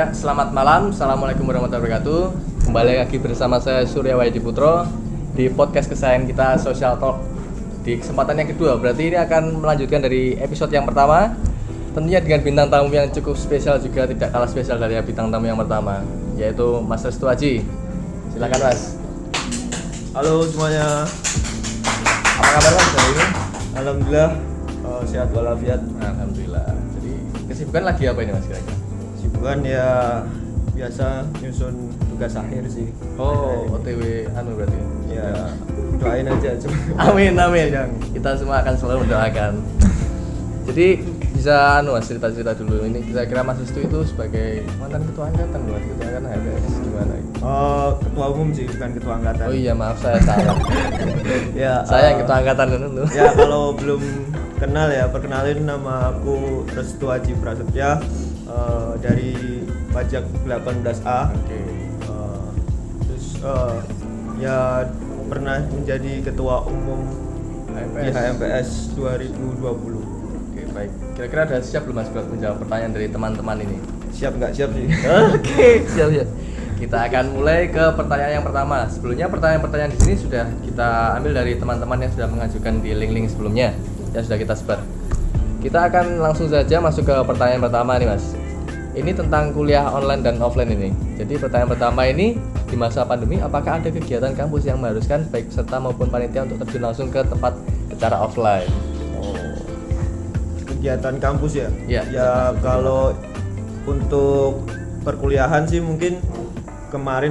Ya, selamat malam. Assalamualaikum warahmatullahi wabarakatuh. Kembali lagi bersama saya Surya Wahyudi Putro di podcast kesayangan kita Social Talk. Di kesempatan yang kedua, berarti ini akan melanjutkan dari episode yang pertama. Tentunya dengan bintang tamu yang cukup spesial juga, tidak kalah spesial dari bintang tamu yang pertama, yaitu Mas Restu Aji. Silakan Mas. Halo semuanya. Apa kabar Mas hari ini? Alhamdulillah sehat walafiat. Alhamdulillah. Jadi kesibukan lagi apa ini Mas kira-kira? Kesibukan ya biasa nyusun tugas akhir sih. Oh, OTW berarti. Ya doain aja. Amin. Kita semua akan selalu mendoakan. Jadi bisa Mas cerita dulu. Ini kira-kira Mas Restu itu sebagai mantan ketua angkatan loh, ketua angkatan HPS gimana? Ketua umum sih, bukan ketua angkatan. Oh iya, maaf saya salah. Ya, Saya yang ketua angkatan dulu. Ya kalau belum kenal ya, perkenalin nama aku Restu Aji Prasetya dari pajak 18A. Oke. Terus ya pernah menjadi ketua umum di HMPS 2020. Oke, baik. Kira-kira ada siap belum Mas buat menjawab pertanyaan dari teman-teman ini? Siap nggak siap sih? Oke, siap. Kita akan mulai ke pertanyaan yang pertama. Sebelumnya pertanyaan-pertanyaan di sini sudah kita ambil dari teman-teman yang sudah mengajukan di link-link sebelumnya yang sudah kita sebar. Kita akan langsung saja masuk ke pertanyaan pertama nih Mas. Ini tentang kuliah online dan offline ini. Jadi pertanyaan pertama ini, di masa pandemi apakah ada kegiatan kampus yang mengharuskan baik peserta maupun panitia untuk terjun langsung ke tempat secara offline? Kegiatan kampus ya? Iya. Ya kalau untuk perkuliahan sih mungkin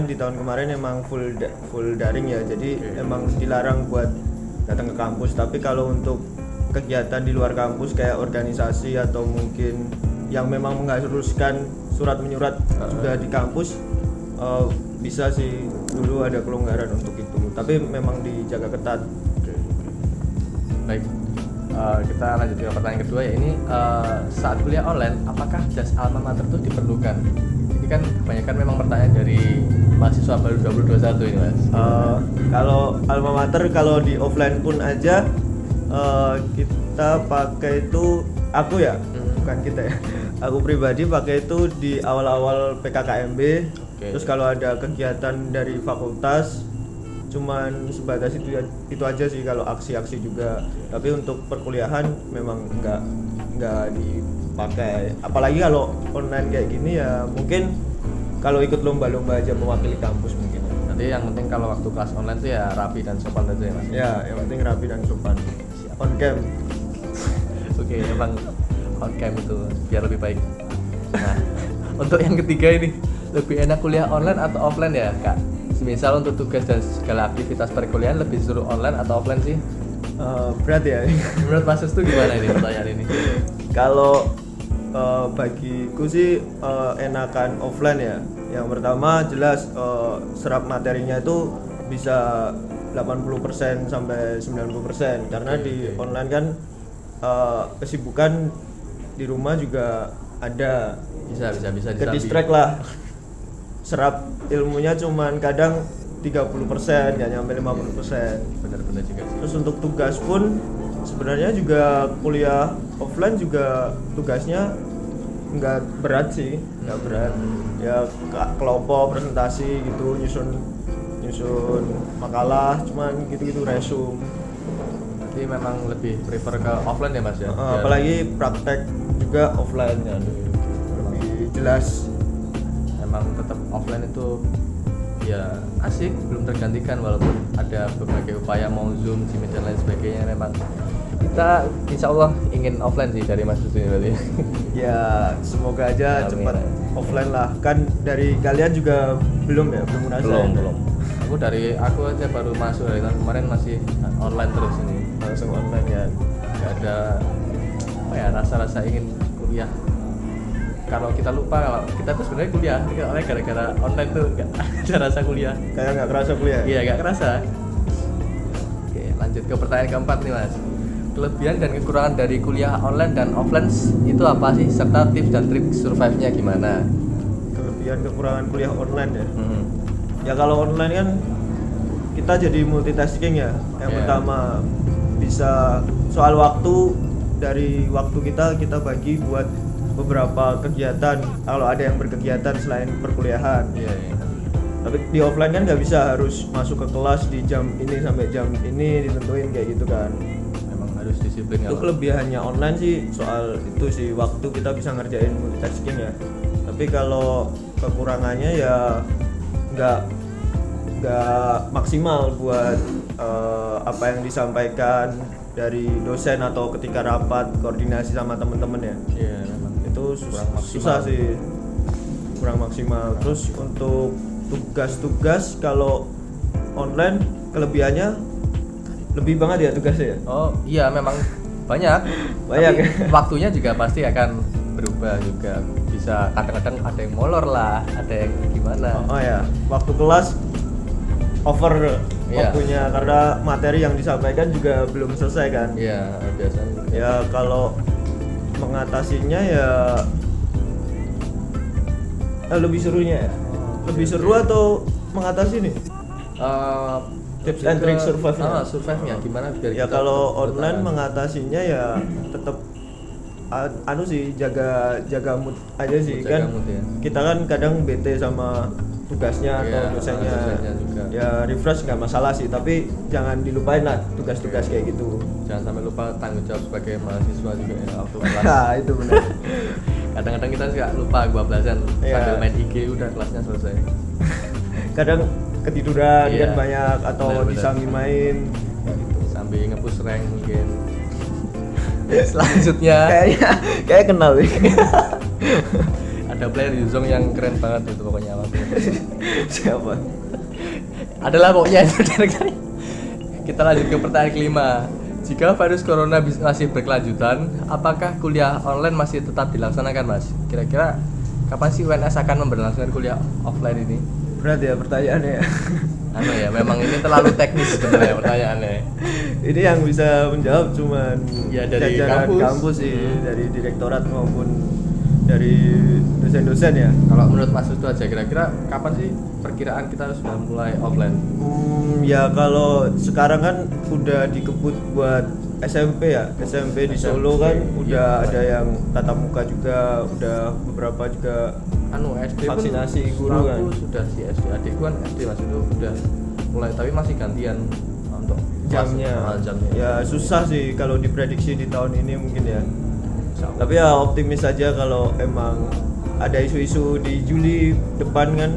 di tahun kemarin emang full daring ya. Jadi emang dilarang buat datang ke kampus. Tapi kalau untuk kegiatan di luar kampus kayak organisasi atau mungkin yang memang mengharuskan surat menyurat juga di kampus, bisa sih, dulu ada kelonggaran untuk itu. Tapi memang dijaga ketat. Baik. Kita lanjut ke pertanyaan kedua ya. Ini saat kuliah online apakah jas alma mater itu diperlukan? Ini kan kebanyakan memang pertanyaan dari mahasiswa baru 2021 ini Mas. Kalau alma mater, kalau di offline pun aja kita pakai itu, aku ya, bukan kita ya, aku pribadi pakai itu di awal-awal PKKMB. Terus kalau ada kegiatan dari fakultas cuman sebatas itu aja sih, kalau aksi-aksi juga. Tapi untuk perkuliahan memang nggak dipakai. Apalagi kalau online kayak gini ya, mungkin kalau ikut lomba-lomba aja mewakili kampus mungkin. Nanti yang penting kalau waktu kelas online itu ya rapi dan sopan aja ya Mas. Ya, yang penting rapi dan sopan. On cam. Oke, emang on cam itu biar lebih baik. Nah, untuk yang ketiga ini, lebih enak kuliah online atau offline ya Kak? Misal untuk tugas dan segala aktivitas perkuliahan lebih suruh online atau offline sih? Berat ya. Menurut Mas Restu gimana ini pertanyaan ini? Kalau bagiku sih enakan offline ya. Yang pertama jelas serap materinya itu bisa 80% sampai 90%, karena di online kan kesibukan di rumah juga ada. Bisa ke distract lah. Serap ilmunya cuman kadang 30%, nggak nyampe 50%. Benar-benar juga sih. Terus untuk tugas pun sebenarnya juga kuliah offline juga tugasnya nggak berat sih, nggak berat. Ya kelompok presentasi gitu, nyusun makalah, cuman gitu-gitu resume. Jadi memang lebih prefer ke offline ya Mas ya? Apalagi praktek juga offline ya, lebih jelas. Memang tetap offline itu ya asik, belum tergantikan walaupun ada berbagai upaya mau zoom, Gmail dan lain sebagainya. Memang kita insya Allah ingin offline sih dari Mas Restu ini berarti. Ya semoga aja cepat offline lah. Kan dari kalian juga belum ngerasain? Belum. Aku aja baru masuk dari tahun kemarin, masih online terus ini. Langsung online ya. Gak ada rasa-rasa ingin kuliah. Kalau kita lupa kalau kita tuh sebenarnya kuliah, karena gara-gara online tuh nggak ada rasa kuliah. Kayak nggak kerasa kuliah? Iya, nggak kerasa. Oke, lanjut ke pertanyaan keempat nih Mas. Kelebihan dan kekurangan dari kuliah online dan offline itu apa sih? Serta tips dan trik survive-nya gimana? Kelebihan kekurangan kuliah online ya? Ya kalau online kan kita jadi multitasking ya. Yang pertama bisa soal waktu, dari waktu kita bagi buat beberapa kegiatan kalau ada yang berkegiatan selain perkuliahan. Iya, iya. Tapi di offline kan nggak bisa harus masuk ke kelas di jam ini sampai jam ini ditentuin kayak gitu kan. Memang harus disiplin Itu kelebihannya online sih soal itu sih, waktu kita bisa ngerjain multitasking ya. Tapi kalau kekurangannya ya nggak maksimal buat apa yang disampaikan dari dosen atau ketika rapat koordinasi sama temen-temen ya. Iya, memang Itu susah sih, kurang maksimal. Terus untuk tugas-tugas kalau online kelebihannya lebih banget ya tugasnya ya. Oh iya, memang banyak. Banyak Tapi ya? waktunya juga pasti akan berubah juga. Bisa kadang-kadang ada yang molor lah, ada yang gimana. Oh ya, waktu kelas over Iya. waktunya karena materi yang disampaikan juga belum selesai kan. Iya, biasanya. Ya kalau mengatasinya ya lebih serunya ya. Lebih seru atau mengatasi nih? Tips lebih and ke- trick survive-nya. survive-nya gimana biar Ya kita kalau tetap online bertahan. mengatasinya ya tetap anu sih, jaga mood aja sih. Jaga Kan mood ya. kita kan kadang bete sama tugasnya Iya, atau dosennya. dosennya juga. Ya refresh nggak masalah sih, tapi jangan dilupain lah tugas-tugas kayak gitu. Jangan sampai lupa tanggung jawab sebagai mahasiswa juga ya waktu kelas. Nah itu benar. Kadang-kadang kita suka lupa kebablasan Iya. sambil main IG udah kelasnya selesai. Kadang ketiduran Iya. kan banyak atau Benar-benar. disambi main gitu. Sambil nge-push rank mungkin. Selanjutnya Kayak kenal nih. ada player Yuzong yang keren banget itu pokoknya waktu itu. Siapa? Adalah pokoknya itu dari kali. Kita lanjut ke pertanyaan kelima. Jika virus corona masih berkelanjutan, apakah kuliah online masih tetap dilaksanakan, Mas? Kira-kira kapan sih UNS akan memberlangsungkan kuliah offline ini? Berat ya pertanyaannya ya. Anu ya, memang ini terlalu teknis sebenarnya pertanyaannya. Ini yang bisa menjawab cuman Ya, dari jajaran kampus. kampus sih, dari direktorat maupun dari dosen-dosen ya. Kalau menurut Mas itu aja, kira-kira kapan sih perkiraan kita sudah mulai offline? Ya kalau sekarang kan udah dikebut buat SMP ya, SMP di Solo kan SMP, udah iya. ada yang tatap muka juga, udah beberapa juga. Anu SD pun Vaksinasi guru kan. aku sudah si SD, adikku kan SD Mas itu udah mulai, tapi masih gantian untuk Jamnya. jamnya. Ya susah sih kalau diprediksi di tahun ini mungkin ya. Insya Allah. Tapi ya optimis aja kalau emang ada isu-isu di Juli depan kan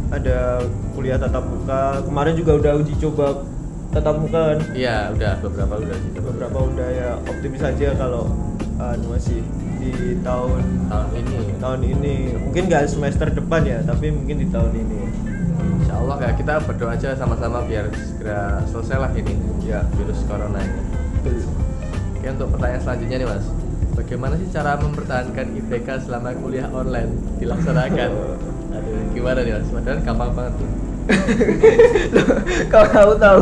ada kuliah tatap muka. Kemarin juga udah uji coba tatap muka kan. Iya, udah beberapa udah sih. Beberapa udah ya, optimis aja kalau masih di tahun ini. Mungkin nggak semester depan ya, tapi mungkin di tahun ini. Insya Allah ya, kita berdoa aja sama-sama biar segera selesai lah ini Ya. virus corona ini. Oke, untuk pertanyaan selanjutnya nih Mas, bagaimana sih cara mempertahankan IPK selama kuliah online dilaksanakan? Aduh, gimana nih Mas? Padahal gampang banget tuh. Kalau tahu.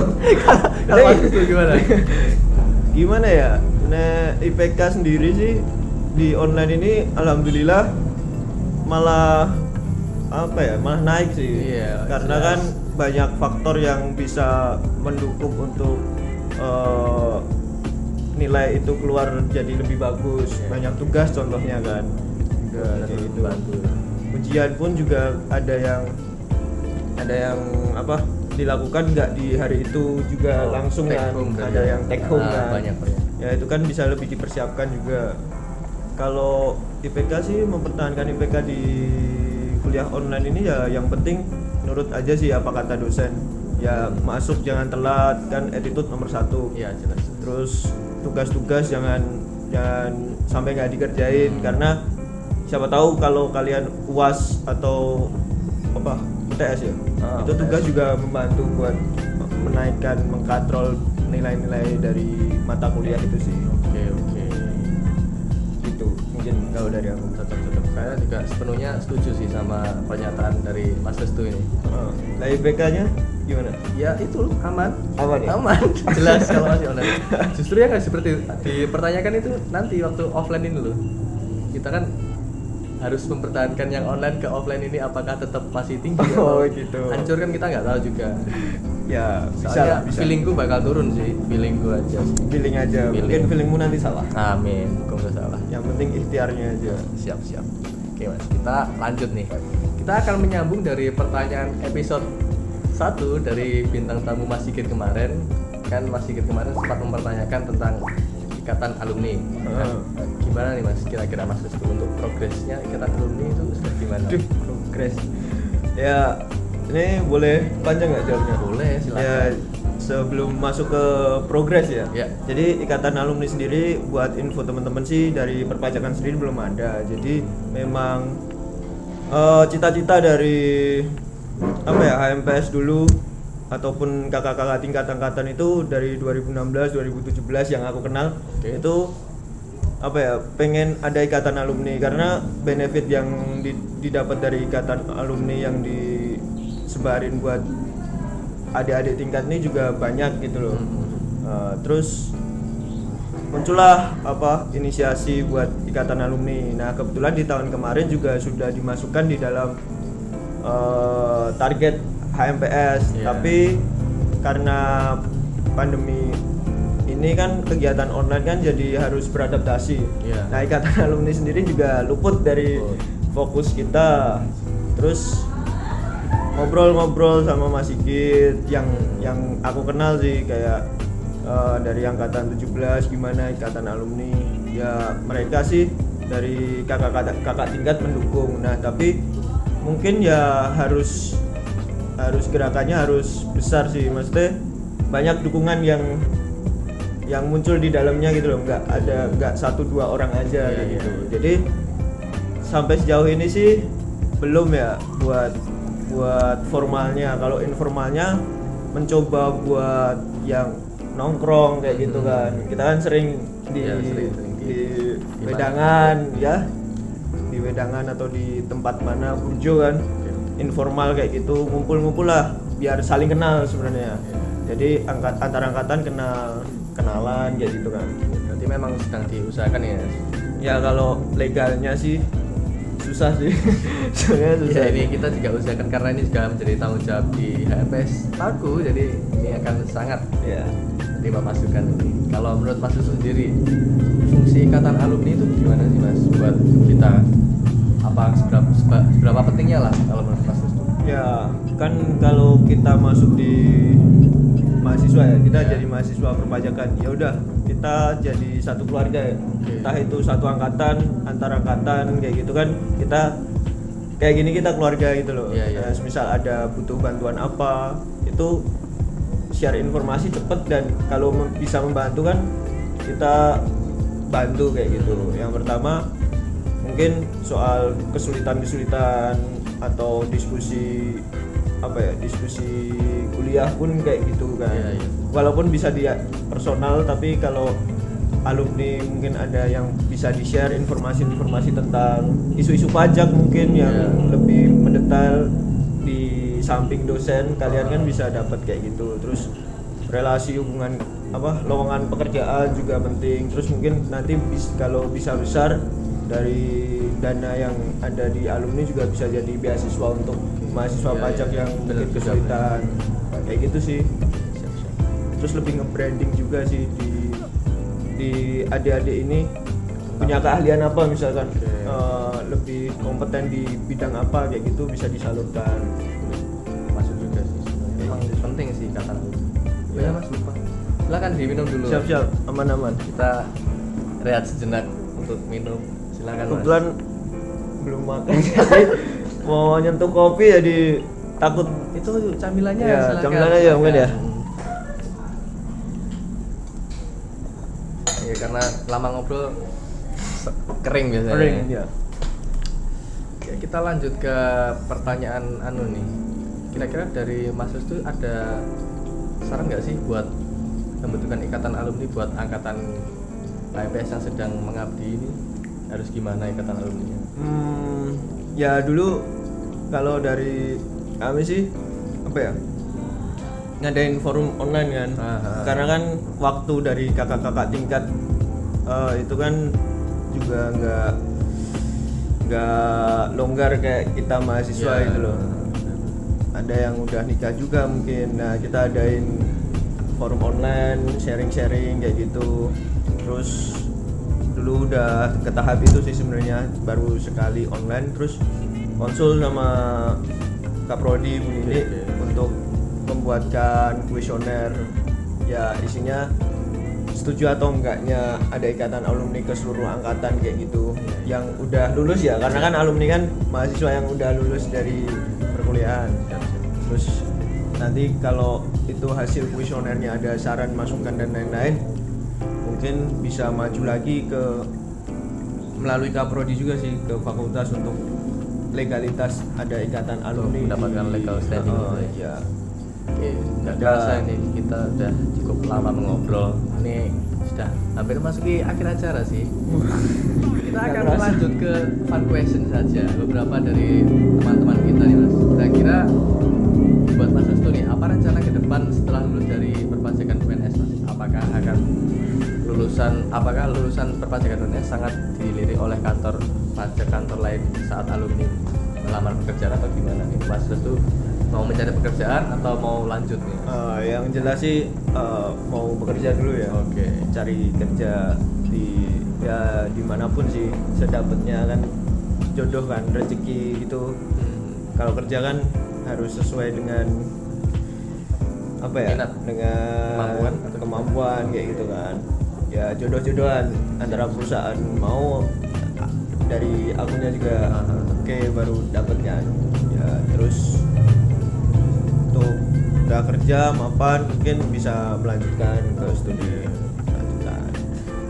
Kalau Mas itu gimana? Gimana ya? Nah, IPK sendiri sih di online ini alhamdulillah malah apa ya? Malah naik sih. Iya, Karena jelas. kan banyak faktor yang bisa mendukung untuk nilai itu keluar jadi lebih bagus. Iya. Banyak tugas contohnya kan. Juga kayak gitu. Bantu. Ujian pun juga ada yang apa dilakukan nggak di hari itu juga Oh, langsung take kan, home berarti ada ya? yang take home Ah, kan. banyak. Ya itu kan bisa lebih dipersiapkan juga. Kalau IPK sih mempertahankan IPK di kuliah online ini ya yang penting nurut aja sih apa kata dosen. Ya masuk jangan telat, kan attitude nomor 1. Iya, jelas. Terus tugas-tugas jangan sampai nggak dikerjain karena siapa tahu kalau kalian UAS atau apa UTS ya, itu UTS. tugas juga membantu buat menaikkan, mengkatrol nilai-nilai dari mata kuliah itu sih. Oke. Gitu mungkin kalau dari aku. Cocok. Saya juga sepenuhnya setuju sih sama pernyataan dari Mas Restu ini. Nah IPK-nya gimana? Ya itu aman. Aman ya? Aman. Jelas kalau masih online. Justru ya nggak seperti dipertanyakan itu nanti waktu offline ini loh. Kita kan harus mempertahankan yang online ke offline ini apakah tetap masih tinggi Oh, atau gitu. hancur kan kita nggak tahu juga. Ya bisa Soalnya lah, bisa. feelingku bakal turun sih, feelingku aja. Feeling aja. Feeling. Mungkin feelingmu nanti salah. Amin, kok nggak salah. yang penting ikhtiarnya aja. Siap. Oke Mas, kita lanjut nih. Kita akan menyambung dari pertanyaan episode 1 dari bintang tamu Mas Sigit kemarin. Kan Mas Sigit kemarin sempat mempertanyakan tentang ikatan alumni. Nah, gimana nih Mas kira-kira Mas Restu untuk progresnya ikatan alumni itu sudah gimana? Progres. Ya, ini boleh panjang nggak jawabnya? Boleh, silakan. Ya, sebelum masuk ke progres ya. Jadi ikatan alumni sendiri buat info teman-teman sih dari perpajakan sendiri belum ada. Jadi memang cita-cita dari apa ya HMPS dulu ataupun kakak-kakak tingkat angkatan itu dari 2016 2017 yang aku kenal itu apa ya pengen ada ikatan alumni karena benefit yang didapat dari ikatan alumni yang disebarin buat adik-adik tingkat ini juga banyak gitu loh. Terus muncullah inisiasi buat ikatan alumni. Nah kebetulan di tahun kemarin juga sudah dimasukkan di dalam target HMPS, tapi karena pandemi ini kan kegiatan online kan jadi harus beradaptasi. Nah ikatan alumni sendiri juga luput dari fokus kita. Terus ngobrol-ngobrol sama Mas Sigit yang aku kenal sih kayak dari angkatan 17 gimana ikatan alumni. Ya mereka sih dari kakak tingkat mendukung. Nah tapi mungkin ya harus gerakannya harus besar sih, maksudnya banyak dukungan yang muncul di dalamnya gitu loh, nggak 1-2 orang aja gitu. Jadi sampai sejauh ini sih belum ya buat formalnya. Kalau informalnya mencoba buat yang nongkrong kayak gitu kan. Kita kan sering di wedangan ya, di wedangan atau di tempat mana bujo kan, informal kayak gitu, ngumpul lah biar saling kenal sebenarnya. Jadi antar angkatan kenalan kayak gitu kan. Berarti memang sedang diusahakan ya. Ya kalau legalnya sih susah sih. Soalnya susah. Ya, ini kita juga usahakan karena ini juga menjadi tanggung jawab di HMPS Paku, jadi ini akan sangat terima masukan ini. Kalau menurut Mas Susu sendiri, fungsi ikatan alumni itu gimana sih Mas buat kita? Apa seberapa pentingnya lah kalau menurut Mas Susu? Ya kan kalau kita masuk di mahasiswa ya, kita jadi mahasiswa perpajakan. Ya udah, kita jadi satu keluarga ya. Entah itu satu angkatan, antar angkatan kayak gitu kan. Kita kayak gini kita keluarga gitu loh. Nah, misal ada butuh bantuan apa, itu share informasi cepet dan kalau bisa membantu kan kita bantu kayak gitu. Yang pertama mungkin soal kesulitan atau diskusi kuliah pun kayak gitu kan. Walaupun bisa dia personal, tapi kalau alumni mungkin ada yang bisa di-share informasi tentang isu-isu pajak mungkin yang lebih mendetail di samping dosen, kalian kan bisa dapat kayak gitu. Terus relasi hubungan lowongan pekerjaan juga penting. Terus mungkin nanti kalau bisa besar dari dana yang ada di alumni juga bisa jadi beasiswa untuk mahasiswa pajak yang mungkin kesulitan kayak gitu sih. Terus lebih nge-branding juga sih di adik-adik ini punya keahlian apa misalkan lebih kompeten di bidang apa kayak gitu bisa disalurkan. Masuk juga sih sebenarnya. Memang penting sih kata ya Mas, lupa. Silakan diminum dulu. Siap, aman. Kita rehat sejenak untuk minum. Silakan Mas. Kebetulan belum makan jadi mau nyentuh kopi jadi takut. Itu camilannya ya, silakan. Camilannya ya mungkin ya. Ya karena lama ngobrol kering biasanya. Kering ya. Oke, kita lanjut ke pertanyaan nih. Kira-kira dari Mas Restu ada saran nggak sih buat pembentukan ikatan alumni buat angkatan HMPS yang sedang mengabdi ini? Harus gimana ikatan alumni-nya? Ya dulu kalau dari kami sih ngadain forum online kan. Karena kan waktu dari kakak-kakak tingkat itu kan juga nggak longgar kayak kita mahasiswa gitu loh. Ada yang udah nikah juga mungkin. Nah kita adain forum online, sharing kayak gitu. Terus dulu udah ke tahap itu sih sebenarnya, baru sekali online terus konsul sama Kak Prodi Bu Nini untuk membuatkan kuesioner ya, isinya setuju atau enggaknya ada ikatan alumni ke seluruh angkatan kayak gitu yang udah lulus ya, karena kan alumni kan mahasiswa yang udah lulus dari perkuliahan. Terus nanti kalau itu hasil kuesionernya ada saran masukan dan lain-lain, mungkin bisa maju lagi ke melalui Kaprodi juga sih ke fakultas untuk legalitas ada ikatan alumni mendapatkan legal standing gitu ya. Iya. Oke, nggak kerasa ini kita udah cukup lama mengobrol. Ini sudah hampir masuki akhir acara sih. Kita akan lanjut ke fun question saja. Beberapa dari teman-teman kita nih Mas. Kira-kira buat Mas Restu nih, apa rencana ke depan setelah lulus dari perpajakan UNS Mas? Apakah lulusan perpajakan UNS sangat dilirik oleh kantor pajak kantor lain saat alumni melamar pekerjaan atau gimana nih Mas Restu? Mau mencari pekerjaan atau mau lanjut nih? Yang jelas sih mau bekerja dulu ya. Oke. Cari kerja di ya dimanapun sih sedapatnya kan, jodoh kan, rezeki gitu. Kalau kerja kan harus sesuai dengan apa ya? Minat. Dengan kemampuan kayak gitu kan. Ya jodoh-jodohan antara perusahaan mau dari akunya juga oke baru dapatnya. Ya terus untuk udah kerja mapan mungkin bisa melanjutkan ke studi lanjutan.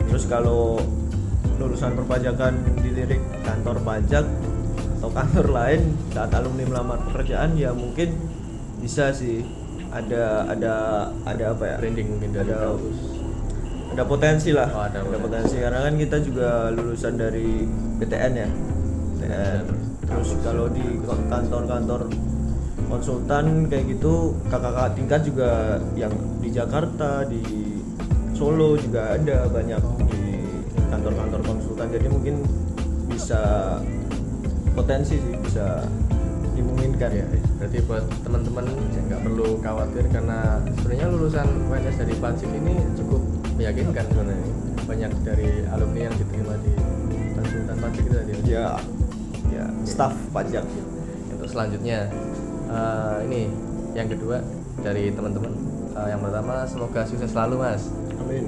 Terus kalau lulusan perpajakan dilirik kantor pajak atau kantor lain saat alumni melamar pekerjaan ya mungkin bisa sih ada apa ya, Branding mungkin dari kampus. ada potensi lah. Ada potensi karena kan kita juga lulusan dari PTN ya. PTN. Terus kalau di kantor-kantor konsultan kayak gitu kakak-kakak tingkat juga yang di Jakarta, di Solo juga ada banyak di kantor-kantor konsultan, jadi mungkin bisa potensi sih, bisa dimungkinkan ya. Berarti buat teman-teman nggak perlu khawatir karena sebenarnya lulusan UNS dari pajak ini cukup meyakinkan sebenarnya. Banyak dari alumni yang diterima di konsultan pajak itu tadi. Ya, staf pajak. Untuk selanjutnya ini yang kedua dari teman-teman. Yang pertama semoga sukses selalu Mas. Amin.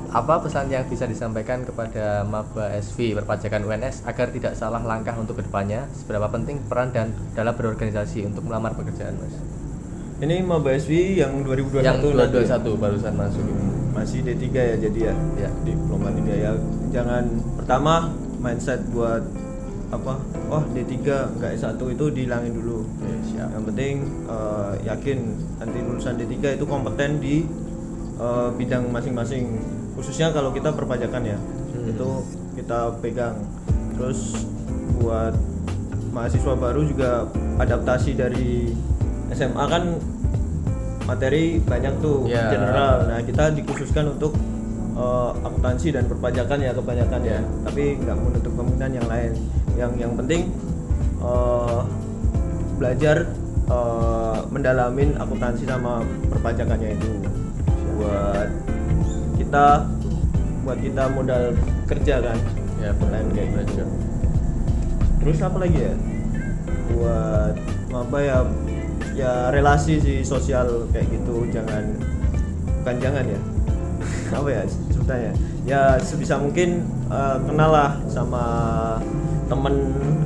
Apa pesan yang bisa disampaikan kepada maba SV perpajakan UNS agar tidak salah langkah untuk kedepannya? Seberapa penting peran dan dalam berorganisasi untuk melamar pekerjaan Mas? Ini maba SV yang 2021 Yang nanti ya? 2021 barusan masuk ini. Masih D3 ya jadi ya? Ya. Diploma 3 ya. Jangan pertama mindset buat apa? Oh D3 enggak S1 itu dihilangin dulu. Oke, siap. Yang penting yakin nanti lulusan D3 itu kompeten di bidang masing-masing, khususnya kalau kita perpajakan ya. Itu kita pegang. Terus buat mahasiswa baru juga adaptasi dari SMA kan materi banyak tuh, Ya. general. Nah kita dikhususkan untuk akuntansi dan perpajakan ya kebanyakan ya. Tapi nggak menutup kemungkinan yang lain. Yang penting belajar mendalamin akuntansi sama perpajakannya itu buat kita modal kerja kan. Ya, Lain kayak benar gitu. juga. Terus apa lagi ya? Buat apa ya? Ya relasi sih sosial kayak gitu, bukan jangan ya. Apa ya sebetulnya? Ya sebisa mungkin kenal lah sama temen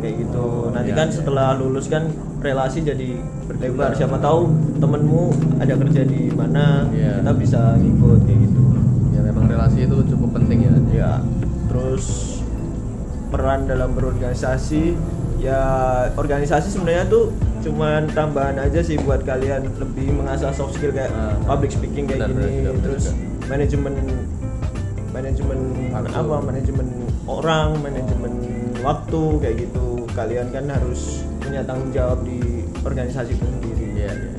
kayak gitu. Nanti Ya, kan ya. setelah lulus kan relasi jadi berlebar. Siapa tahu temenmu ada kerja di mana, Ya. kita bisa ngikut kayak gitu. Ya memang relasi itu cukup penting ya. Ya, terus peran dalam berorganisasi, ya organisasi sebenarnya tuh cuman tambahan aja sih buat kalian lebih mengasah soft skill kayak public speaking kayak benar, gini, benar juga. terus manajemen Waktu. manajemen orang, manajemen waktu kayak gitu. Kalian kan harus punya tanggung jawab di organisasi itu sendiri. Iya, iya.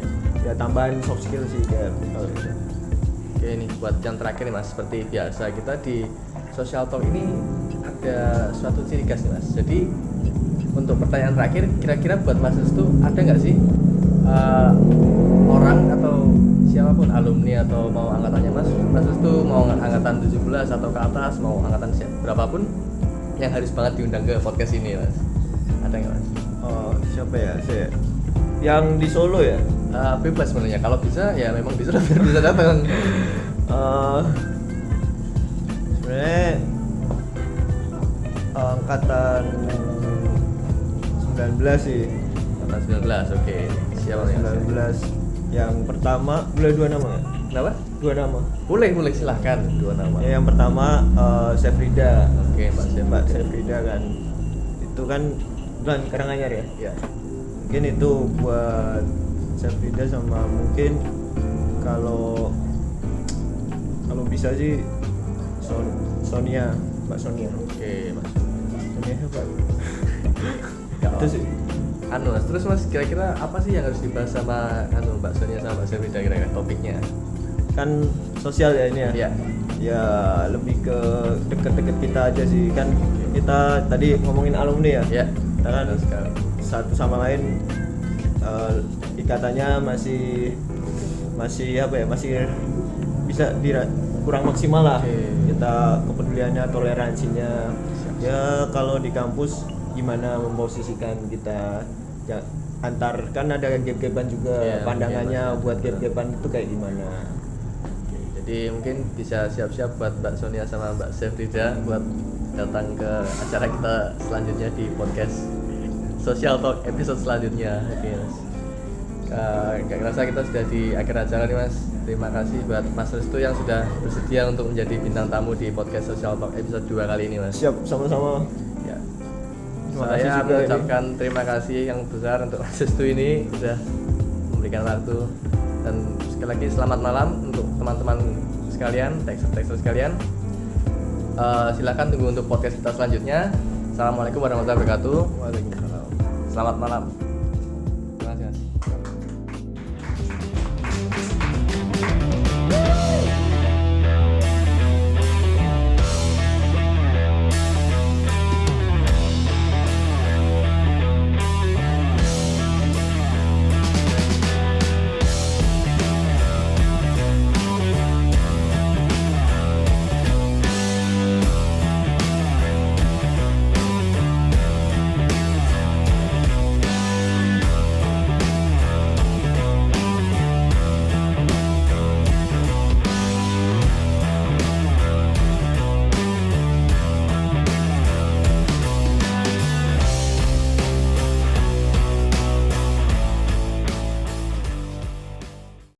Ya tambahan soft skill sih kayak. Oke, ini buat yang terakhir nih Mas, seperti biasa kita di social talk ini ada suatu ciri khas nih Mas. Jadi untuk pertanyaan terakhir, kira-kira buat Mas Restu ada nggak sih orang atau siapapun alumni atau mau angkatannya Mas Restu, mau angkatan 17 atau ke atas, mau angkatan berapapun yang harus banget diundang ke podcast ini Mas. Ada nggak Mas? Oh, siapa ya? Saya yang di Solo ya? Bebas sebenarnya, kalau bisa ya memang bisa bisa datang. Sebenarnya angkatan 19 sih. Angkatan 19, oke. Siapa nih? 19 yang pertama, boleh 2 nama ya? Kenapa? 2 nama. Boleh silahkan 2 nama. Ya, yang pertama Sefrida. Oke, Mbak Sefrida kan. Itu kan bulan Karanganyar ya? Ya. Mungkin itu buat Sefrida, sama mungkin kalau bisa sih Sonia, Mbak Sonia. Oke, Mas. Sonia hebat. Ya, Itu sih. Mas, terus Mas kira-kira apa sih yang harus dibahas sama Mbak Sonia sama Mbak Sefrida kira-kira topiknya? Kan sosial ya ini ya. Iya. Ya lebih ke deket-deket kita aja sih. Kan kita tadi ngomongin alumni ya. Iya. Kita kan Betul sekali. satu sama lain ikatannya masih apa ya? Masih bisa kurang maksimal lah. Oke. Kita kepeduliannya, toleransinya. Siap. Ya kalau di kampus gimana memposisikan kita ya, antar kan ada gap-gapan juga, Iya, pandangannya iya, buat betul. gap-gapan itu kayak gimana. Oke, jadi mungkin bisa siap-siap buat Mbak Sonia sama Mbak Sefrida buat datang ke acara kita selanjutnya di podcast Social Talk episode selanjutnya. Oke Mas. Gak kerasa kita sudah di akhir acara nih Mas. Terima kasih buat Mas Restu yang sudah bersedia untuk menjadi bintang tamu di podcast Social Talk episode 2 kali ini Mas. Siap, sama-sama. Ya. Terima kasih Saya juga mengucapkan terima kasih yang besar untuk Mas Restu ini sudah memberikan waktu, dan sekali lagi selamat malam untuk teman-teman sekalian, tekster sekalian. Silakan tunggu untuk podcast kita selanjutnya. Assalamualaikum warahmatullahi wabarakatuh. Waalaikumsalam. Selamat malam.